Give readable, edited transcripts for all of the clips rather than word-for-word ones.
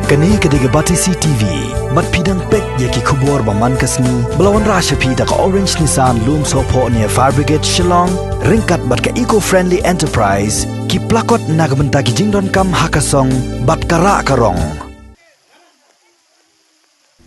Kani kediga batisi TV, mat pidang pek yaki kubur baman kasni, belawan rasha pida ka Orange Nissan Loom Sopo near Fire Brigade Shillong, ringkat bat ka eco-friendly enterprise, ki plakot nagbenta ki jingdon kam hakasong, bat kara karong.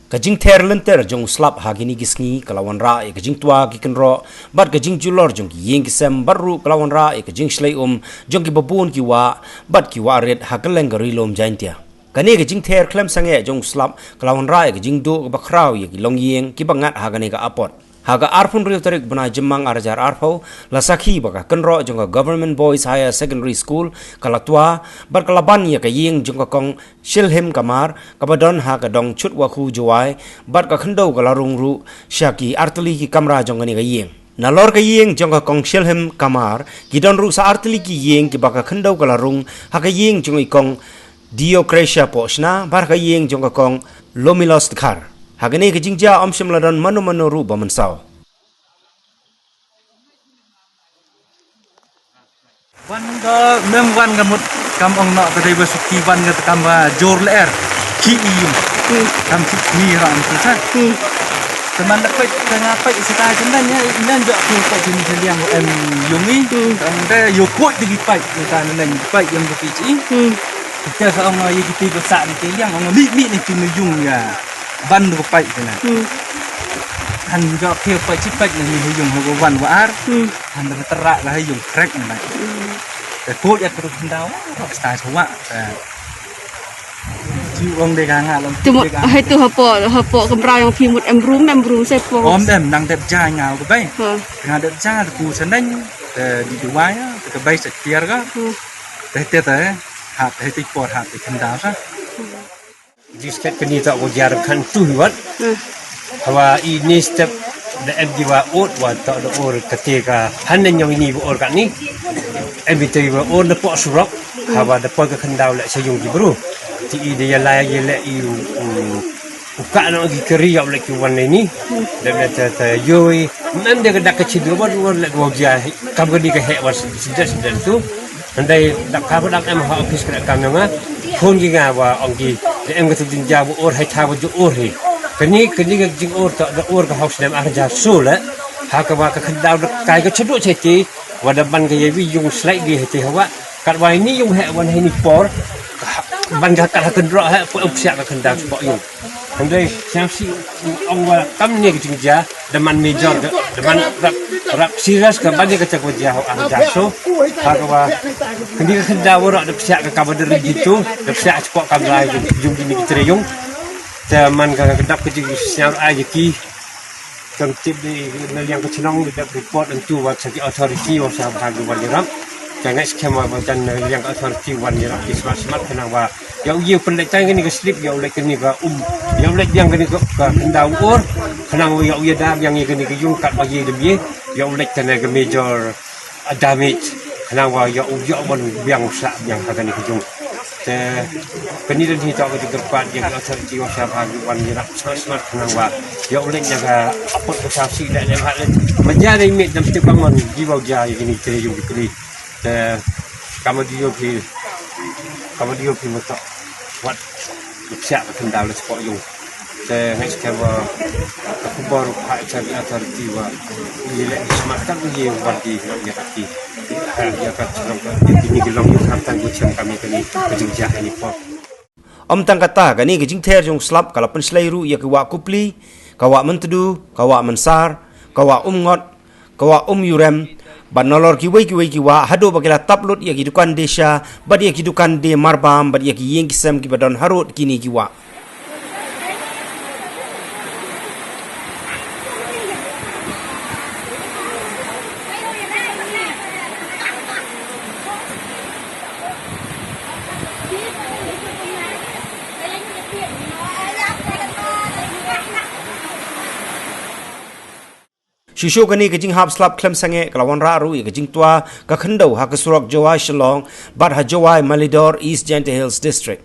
Kajing ter lenter jong slap hagini gisni kalawan ra e kajing tua ki Kynroh bat kajing julor jong ki yeng kisem baru kalawan ra e kajing shlai jong ki babun ki wa bat ki wa red hakeleng gari lom jaintia kani kajing ter klem sange jong slap kalawan ra e kajing do bakrau ye ki long yeng ki bangat hagani ka apot haga arpun riu tarik bana jemang arajar arpo lasakhi baka Kynroh jong ka Government Boys Higher Secondary School kalatua bat kalaban ye ka yeng jong ka kong Shilhim kamar kabadon ha ka dong chut waku Jowai bat ka Khyndew ka Rung ru syaki artli ki kamra jong ni ka yeng nalor ka yeng jong ka kong Shilhim kamar ki don ru sa artli ki yeng ki baka Khyndew ka Rung ha ka yeng jong i kong Diocratia poshna bar ka yeng jong ka kong Lomilos khar hagani ka jingja omshim ladon manu ru bamansau Wan ga mem wan ga mut kam ong no ka dai basuki wan ga kam ba jor ler ki im kam ti ni ran ti sa teman dak pai tengah pai sita jendan ya nan jo ku pai jin jeliang em yungi ang da yo ko di pai ta nan pai yang bu ti kita sa ong yi ti ba sa ti liang ong mi ni ti yung ya ban du pai na han jo ke pai chi pai ni yung ho wan wa ar han da terak la yung krek naแต่พูดอยากรู้คนดาวสไตล์ชัวร์ชื่อองเด็กงานเราจุดให้ตัวหัวโปกำไรของพิมพ์เอ็มรูเซฟพร้อมเดิมนั่งเด็บจ่ายเงาก็ไปงานเด็บจ่ายกูฉันได้แต่ดีดูไว้แต่ก็ไปสักเทียร์ก็แต่หาให้ติดปอดหาติดคนดาวซะดิสเก็ตกันนี่ต่อวันยาร์คันตุยวัดเพราะว่าอีนี่สเต็ปthe MD wa ot wa ta the or ketika hanen yang ini or kan ni MD wa or the pot surok hawa the pot ka Khyndew la sayung ki bro ti ide ya la ye le i uka no gi keri ya le ki wan ni de ta yoi nan de ka chidu wa le go ja kam ga di ka he wa sidan tu andai dak ka dak em ha office ka kam nga phone gi nga wa ong gi em ga tu din ja or hai tha wa jo or hi kini jing or ta or ka house dem arja sula ha ka wa ka Khyndew kai ka chdu che ti wa da ban ka ye wi yung slai gi he ti hawa kat wa ni yung he wan he ni por ban ka ka Kynroh ha po up sia ka Khyndew po yung andai siang si ong wa kam ni ka jing ja da man major da man rap serious ka ban ka chak wa ja arja so ha ka wa kini ka Khyndew ra da sia ka ba der gitu da sia po kam lai yung ni ki yung man ka kedap ke siang aja ki kam tip di yang ke chenong di report untuk wa saki authority wa sa bhag wa ram jangan skema wa dan yang authority wa ram ki smart kenang wa yau ye pen lai ni ke slip yau lai ni ka yau lai yang ni ka Khyndew or kenang wa yau ye dam yang ni ke yung kat wa ye dem ye yau lai kan ke major damage kenang wa yau wan yang sa yang ka ni ke yung peniden hita ko digerpat yang authority wa sabha wan yirak smart nang wa ya uleng jaga apot ko saksi dak lem hal menjadi mit dam setiap bangun jiwa ja ini tere yung dikri kamu dio pi mata wat siap Khyndew le sport yung next kamu aku baru pak cari authority wa ile smart tak ye wardi ya hati ya kat ini gelong yung hamtan ko cham kami kani kejingja ini po tang kata kani kajing ter jong slap kala pen shlai ru ya kawa kupli kawa mentedu kawa mensar kawa ngot kawa yurem ban nolor ki wei ki wa Haduh bakila taplut ya ki dukan desha bad ya ki dukan de marbam bad ya ki yeng kisam ki badon harut kini ki wa Shisho kani kajing hap slap klem sange kalawan raru i kajing tua ka Khyndew ha ka surok Jowai Shillong bat ha Jowai Malidor East Gentle Hills District